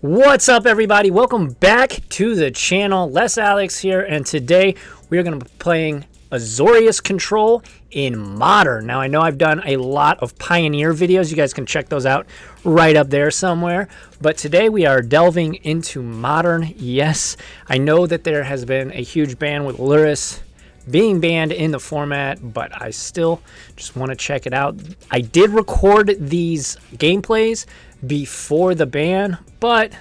What's up, everybody? Welcome back to the channel. Les Alex here, and today we are going to be playing Azorius Control in Modern. Now, I know I've done a lot of Pioneer videos. You guys can check those out right up there somewhere. But today we are delving into Modern. Yes, I know that there has been a huge ban with Luris being banned in the format, but I still just want to check it out. I did record these gameplays before the ban, but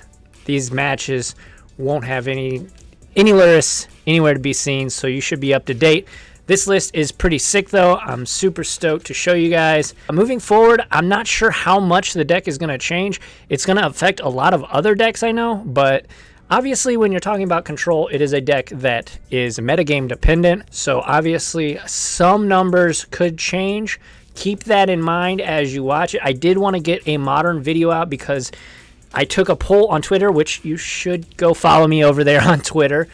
these matches won't have any Luris anywhere to be seen, so you should be up to date. This list is pretty sick though. I'm super stoked to show you guys. Moving forward, I'm not sure how much the deck is going to change. It's going to affect a lot of other decks, I know, but obviously when you're talking about Control, it is a deck that is metagame dependent, so obviously some numbers could change. Keep that in mind as you watch it. I did want to get a Modern video out because I took a poll on Twitter, which you should go follow me over there on Twitter,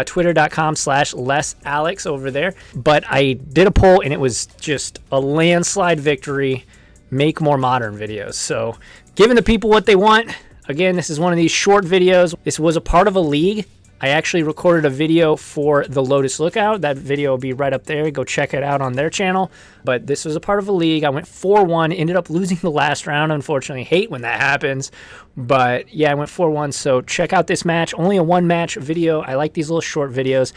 twitter.com/LesAlex over there. But I did a poll and it was just a landslide victory. Make more Modern videos. So giving the people what they want. Again, this is one of these short videos. This was a part of a league. I actually recorded a video for the Lotus Lookout. That video will be right up there. Go check it out on their channel. But this was a part of a league. I went 4-1, ended up losing the last round. Unfortunately, hate when that happens. But yeah, I went 4-1. So check out this match. Only a one-match video. I like these little short videos.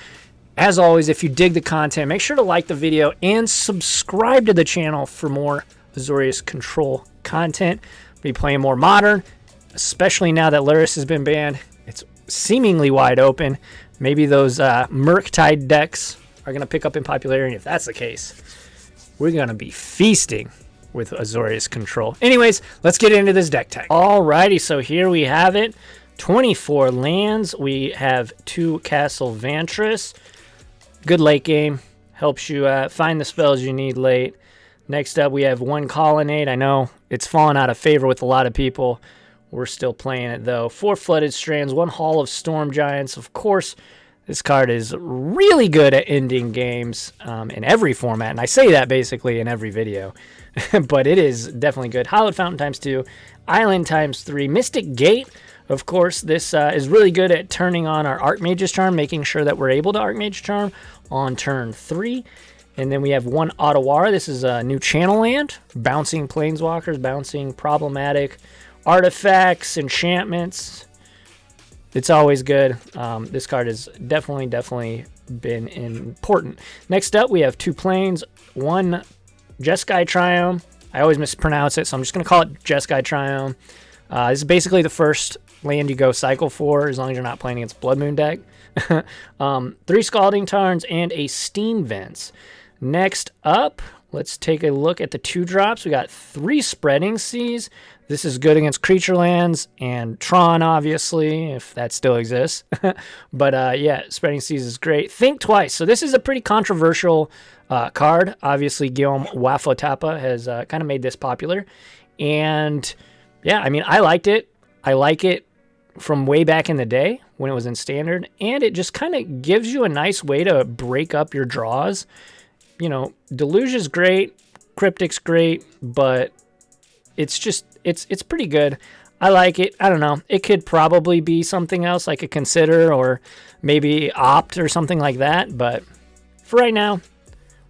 As always, if you dig the content, make sure to like the video and subscribe to the channel for more Azorius Control content. I'll be playing more Modern, especially now that Luris has been banned. It's seemingly wide open. Maybe those Murktide decks are going to pick up in popularity. If that's the case, we're going to be feasting with Azorius Control. Anyways, let's get into this deck tag. Alrighty, so here we have it. 24 lands. We have 2 Castle Vantress. Good late game. Helps you find the spells you need late. Next up, we have 1 Colonnade. I know it's fallen out of favor with a lot of people. We're still playing it, though. 4 Flooded Strands, 1 Hall of Storm Giants. Of course, this card is really good at ending games in every format, and I say that basically in every video. But it is definitely good. Hallowed Fountain ×2, Island ×3, Mystic Gate. Of course, this is really good at turning on our Archmage's Charm, making sure that we're able to Archmage Charm on turn 3. And then we have 1 Otawara. This is a new channel land. Bouncing Planeswalkers, bouncing problematic artifacts, enchantments. It's always good. This card has definitely been important. Next up, we have 2 planes, 1 Jeskai Triome. I always mispronounce it, so I'm just going to call it Jeskai Triome. This is basically the first land you go cycle for, as long as you're not playing against Blood Moon deck. 3 Scalding Tarns and a Steam Vents. Next up, let's take a look at the 2 drops. We got 3 Spreading Seas. This is good against creature lands and Tron, obviously, if that still exists. But yeah, Spreading Seas is great. Think Twice. So this is a pretty controversial card. Obviously, Guillaume Wafotapa has kind of made this popular. And yeah, I mean, I liked it. I like it from way back in the day when it was in Standard. And it just kind of gives you a nice way to break up your draws. You know, Deluge is great. Cryptic's great. But it's just, it's pretty good. I like it. I don't know. It could probably be something else I could consider, or maybe Opt or something like that. But for right now,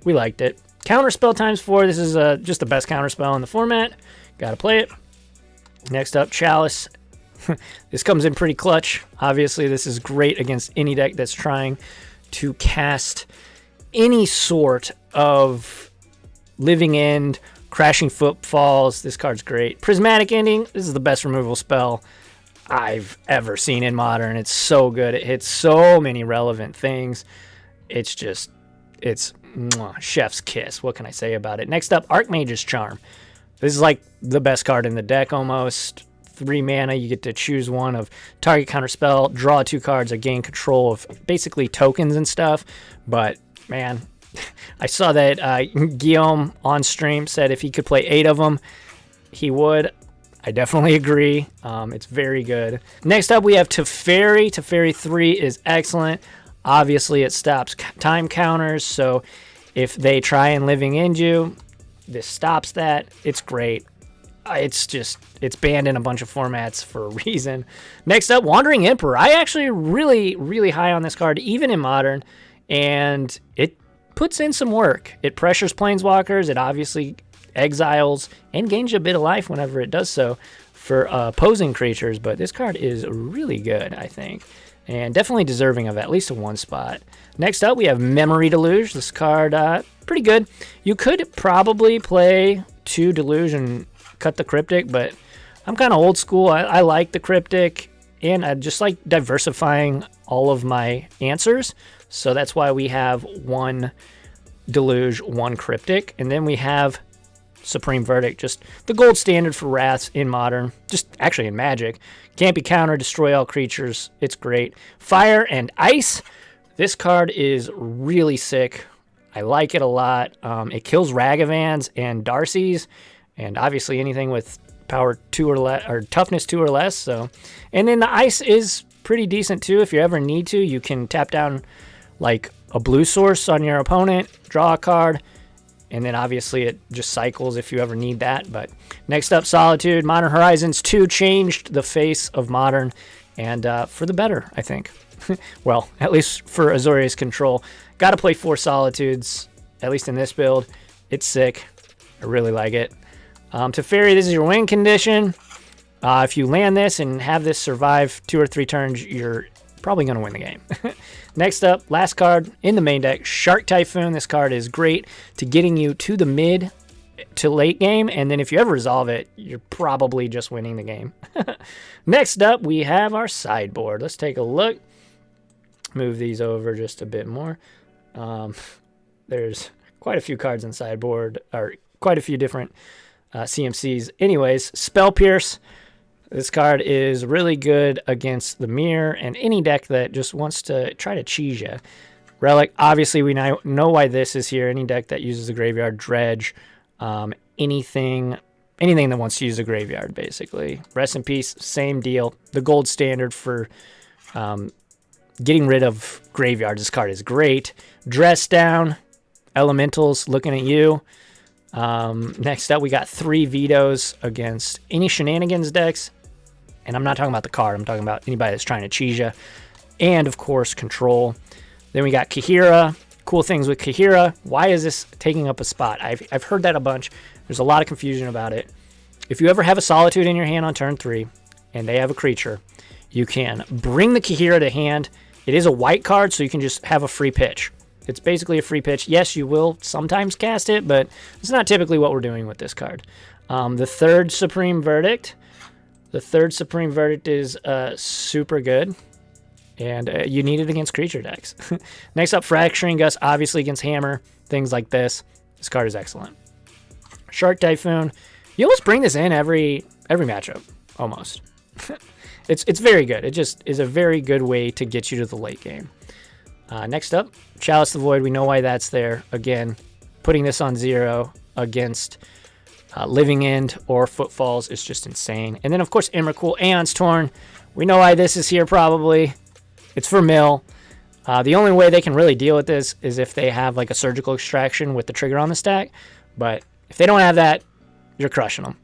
we liked it. Counterspell ×4. This is just the best counterspell in the format. Got to play it. Next up, Chalice. This comes in pretty clutch. Obviously, this is great against any deck that's trying to cast any sort of Living End, Crashing Footfalls. This card's great. Prismatic Ending. This is the best removal spell I've ever seen in Modern. It's so good. It hits so many relevant things. It's just, it's chef's kiss. What can I say about it? Next up, Archmage's Charm. This is like the best card in the deck almost. 3 mana, you get to choose one of target counterspell, draw 2 cards, or gain control of basically tokens and stuff. But man, I saw that Guillaume on stream said if he could play 8 of them, he would. I definitely agree. It's very good. Next up, we have Teferi. Teferi 3 is excellent. Obviously, it stops time counters, so if they try and Living End you, this stops that. It's great. it's banned in a bunch of formats for a reason. Next up, Wandering Emperor. I actually really high on this card, even in Modern, and it puts in some work. It pressures Planeswalkers. It obviously exiles and gains a bit of life whenever it does so for opposing creatures, but this card is really good, I think, and definitely deserving of at least a 1 spot. Next up, we have Memory Deluge. This card, pretty good. You could probably play 2 Deluge and cut the Cryptic, but I'm kind of old school. I like the Cryptic, and I just like diversifying all of my answers, so that's why we have 1 Deluge, 1 Cryptic, and then we have Supreme Verdict, just the gold standard for Wraths in Modern, just actually in Magic. Can't be countered, destroy all creatures. It's great. Fire and Ice. This card is really sick. I like it a lot. It kills Ragavans and Darcy's, and obviously anything with power 2 or less, or toughness 2 or less. So, and then the Ice is pretty decent too. If you ever need to, you can tap down like a blue source on your opponent, draw a card, and then obviously it just cycles if you ever need that. But next up, Solitude. Modern Horizons 2 changed the face of Modern, and for the better, I think. Well, at least for Azorius control. Got to play 4 Solitudes, at least in this build. It's sick. I really like it. Teferi, this is your win condition. If you land this and have this survive 2 or 3 turns, you're probably going to win the game. Next up, last card in the main deck, Shark Typhoon. This card is great to getting you to the mid to late game, and then if you ever resolve it, you're probably just winning the game. Next up, we have our sideboard. Let's take a look. Move these over just a bit more. There's quite a few cards in sideboard, or quite a few different CMCs. Anyways, Spell Pierce. This card is really good against the Mirror and any deck that just wants to try to cheese you. Relic, obviously we now know why this is here. Any deck that uses the graveyard, Dredge, anything that wants to use the graveyard, basically. Rest in Peace, same deal. The gold standard for getting rid of graveyard. This card is great. Dress Down, Elementals, looking at you. Next up, we got 3 vetoes against any shenanigans decks. And I'm not talking about the card. I'm talking about anybody that's trying to cheese you. And, of course, Control. Then we got Kahira. Cool things with Kahira. Why is this taking up a spot? I've heard that a bunch. There's a lot of confusion about it. If you ever have a Solitude in your hand on turn 3, and they have a creature, you can bring the Kahira to hand. It is a white card, so you can just have a free pitch. It's basically a free pitch. Yes, you will sometimes cast it, but it's not typically what we're doing with this card. The third Supreme Verdict. The third Supreme Verdict is super good, and you need it against creature decks. Next up, Fracturing Gust, obviously against Hammer, things like this. This card is excellent. Shark Typhoon. You almost bring this in every matchup, almost. It's very good. It just is a very good way to get you to the late game. Next up, Chalice the Void. We know why that's there. Again, putting this on 0 against Living End or Footfalls is just insane. And then, of course, Emrakul, Aeon's Torn. We know why this is here probably. It's for mill. The only way they can really deal with this is if they have like a Surgical Extraction with the trigger on the stack. But if they don't have that, you're crushing them.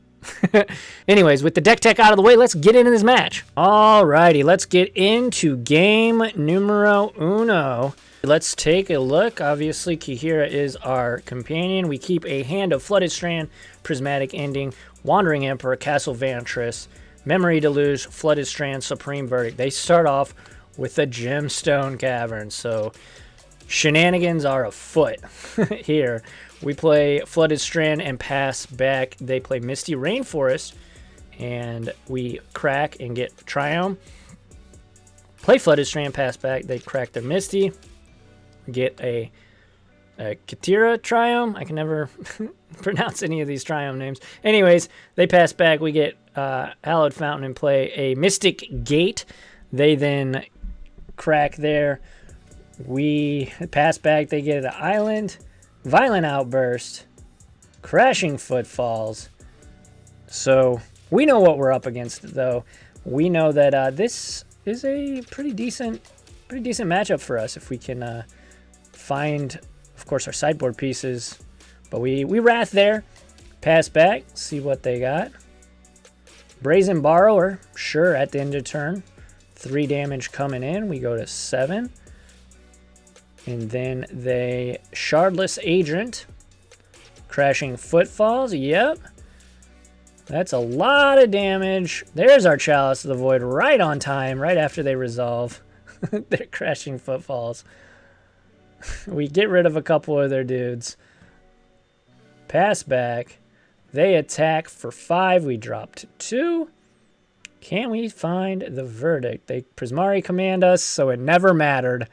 Anyways, with the deck tech out of the way, let's get into this match. Alrighty, let's get into game numero uno. Let's take a look. Obviously, Kahira is our companion. We keep a hand of Flooded Strand, Prismatic Ending, Wandering Emperor, Castle Vantress, Memory Deluge, Flooded Strand, Supreme Verdict. They start off with a Gemstone Cavern, so shenanigans are afoot here. We play Flooded Strand and pass back. They play Misty Rainforest, and we crack and get Triome. Play Flooded Strand, pass back. They crack their Misty. Get a Katira Triome. I can never pronounce any of these Triome names. Anyways, they pass back. We get Hallowed Fountain and play a Mystic Gate. They then crack there. We pass back. They get an Island. Violent Outburst, Crashing Footfalls. So we know what we're up against, though. We know that this is a pretty decent matchup for us if we can find, of course, our sideboard pieces. But we Wrath there, pass back, see what they got. Brazen Borrower, sure, at the end of turn. 3 damage coming in. We go to 7. And then they Shardless Agent. Crashing Footfalls, yep. That's a lot of damage. There's our Chalice of the Void right on time, right after they resolve. They're Crashing Footfalls. We get rid of a couple of their dudes. Pass back. They attack for 5. We drop to 2. Can we find the verdict? They Prismari command us, so it never mattered.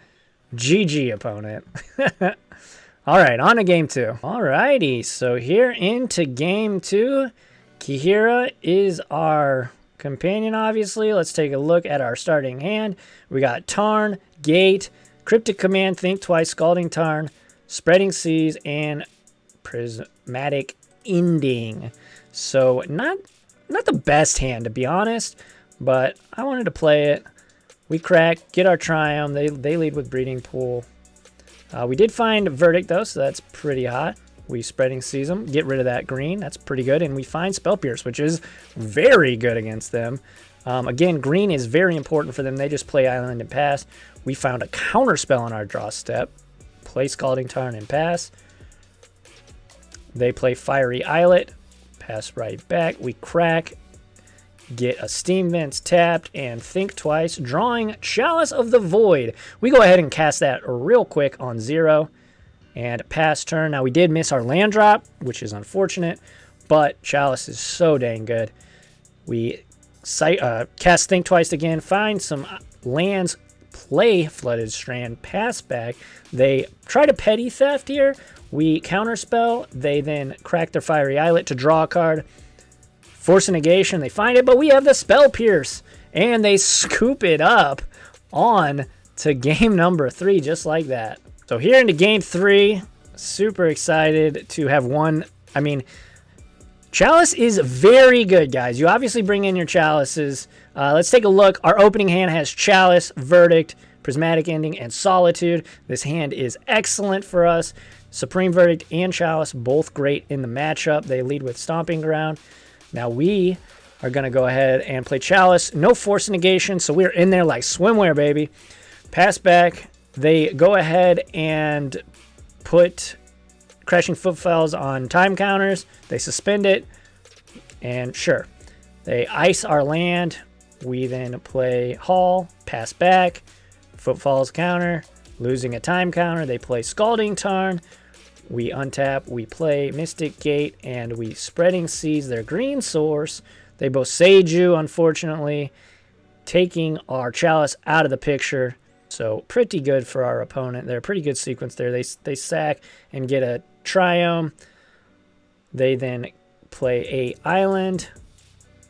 GG, opponent. All right, on to game 2. All righty, so here into game 2. Kihira is our companion, obviously. Let's take a look at our starting hand. We got Tarn, Gate, Cryptic Command, Think Twice, Scalding Tarn, Spreading Seas, and Prismatic Ending. So not the best hand, to be honest, but I wanted to play it. We crack, get our Triumph. They lead with Breeding Pool. We did find Verdict, though, so that's pretty hot. We Spreading Seas them, get rid of that green. That's pretty good. And we find Spell Pierce, which is very good against them. Again, green is very important for them. They just play Island and pass. We found a counter spell on our draw step. Play Scalding Tarn and pass. They play Fiery Islet. Pass right back. We crack. Get a Steam Vents tapped and Think Twice. Drawing Chalice of the Void. We go ahead and cast that real quick on 0. And pass turn. Now, we did miss our land drop, which is unfortunate. But Chalice is so dang good. We cast Think Twice again. Find some lands. Play Flooded Strand. Pass back. They try to Petty Theft here. We counterspell. They then crack their Fiery Islet to draw a card. Force a Negation. They find it, but we have the Spell Pierce. And they scoop it up on to game number 3, just like that. So here into game 3. Super excited to have won. I mean, Chalice is very good, guys. You obviously bring in your Chalices. Let's take a look. Our opening hand has Chalice, Verdict, Prismatic Ending, and Solitude. This hand is excellent for us. Supreme Verdict and Chalice, both great in the matchup. They lead with Stomping Ground. Now we are going to go ahead and play Chalice. No Force Negation, so we're in there like swimwear, baby. Pass back. They go ahead and put Crashing Footfalls on time counters. They suspend it. And sure, they ice our land. We then play Haul, pass back, Footfalls counter, losing a time counter. They play Scalding Tarn. We untap, we play Mystic Gate, and we Spreading Seas, their green source. They both Seiju, unfortunately, taking our Chalice out of the picture. So pretty good for our opponent. They're a pretty good sequence there. They sack and get a Triumph. They then play a Island,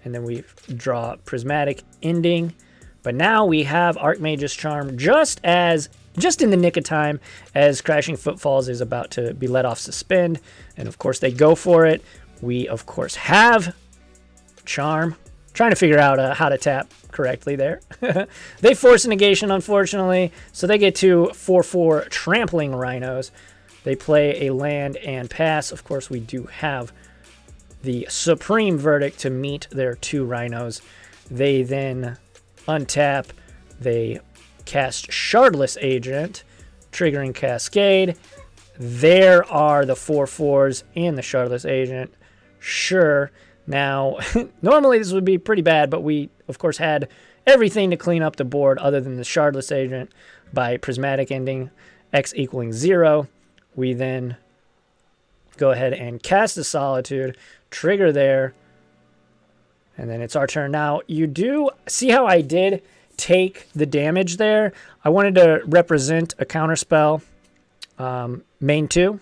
and then we draw Prismatic Ending. But now we have Archmage's Charm just in the nick of time as Crashing Footfalls is about to be let off suspend. And of course they go for it. We of course have Charm. Trying to figure out how to tap correctly there. They force a negation, unfortunately, so they get to 4/4 Trampling Rhinos. They play a land and pass. Of course, we do have the Supreme Verdict to meet their 2 Rhinos. They then untap. They cast Shardless Agent, triggering Cascade. There are the 4/4s and the Shardless Agent. Sure. Now, normally this would be pretty bad, but we, of course, had everything to clean up the board other than the Shardless Agent by Prismatic Ending, X equaling 0. We then go ahead and cast the Solitude, trigger there, and then it's our turn. Now, you do see how I did take the damage there. I wanted to represent a counterspell, main 2.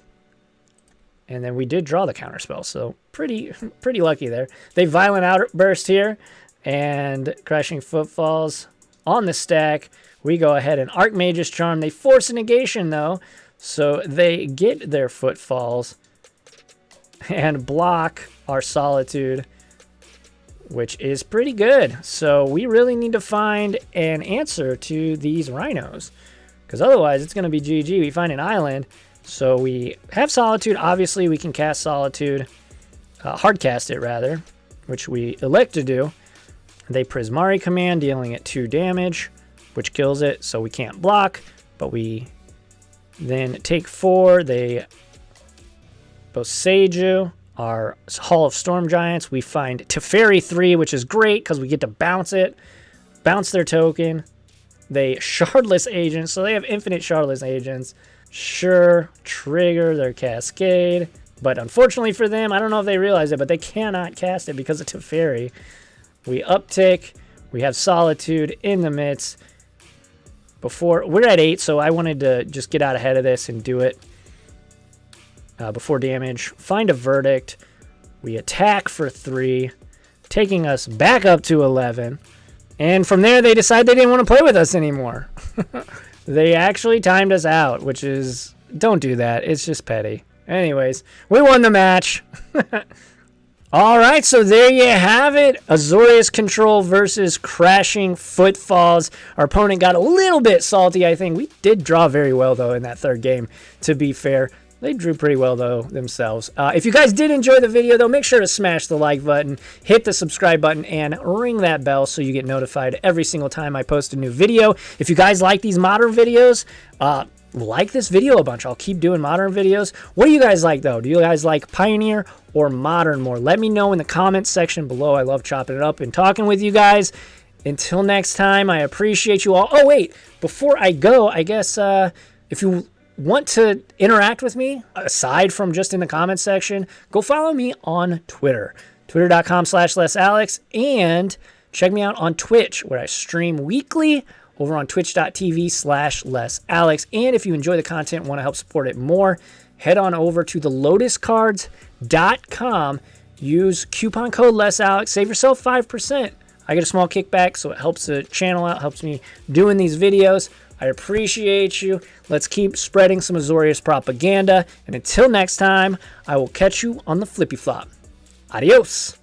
And then we did draw the counterspell, so pretty lucky there. They Violent Outburst here, and Crashing Footfalls on the stack. We go ahead and Archmage's Charm. They force a negation, though, so they get their Footfalls and block our Solitude, which is pretty good. So we really need to find an answer to these Rhinos, because otherwise it's going to be GG. We find an island. So we have Solitude. Obviously, we can cast Solitude, hard cast it rather, which we elect to do. They Prismari command, dealing it 2 damage, which kills it, so we can't block, but we then take 4. They Boseiju, our Hall of Storm Giants. We find Teferi 3, which is great because we get to bounce it, bounce their token. They Shardless Agents, so they have infinite Shardless Agents. Sure, trigger their Cascade, but unfortunately for them, I don't know if they realize it, but they cannot cast it because of Teferi. We uptick, we have Solitude in the midst. We're at 8, so I wanted to just get out ahead of this and do it before damage. Find a Verdict. We attack for 3, taking us back up to 11. And from there, they decide they didn't want to play with us anymore. They actually timed us out, which is, don't do that. It's just petty. Anyways, we won the match. All right, so there you have it. Azorius Control versus Crashing Footfalls. Our opponent got a little bit salty, I think. We did draw very well, though, in that third game, to be fair. They drew pretty well, though, themselves. If you guys did enjoy the video, though, make sure to smash the like button, hit the subscribe button, and ring that bell so you get notified every single time I post a new video. If you guys like these modern videos, like this video a bunch. I'll keep doing modern videos. What do you guys like, though? Do you guys like Pioneer or Modern more? Let me know in the comments section below. I love chopping it up and talking with you guys. Until next time, I appreciate you all. Oh, wait. Before I go, I guess if you want to interact with me, aside from just in the comments section, go follow me on Twitter. Twitter.com/LessAlex. And check me out on Twitch, where I stream weekly over on twitch.tv/LessAlex. And if you enjoy the content and want to help support it more, head on over to thelotuscards.com. Use coupon code LessAlex. Save yourself 5%. I get a small kickback, so it helps the channel out, helps me doing these videos. I appreciate you. Let's keep spreading some Azorius propaganda. And until next time, I will catch you on the flippy flop. Adios.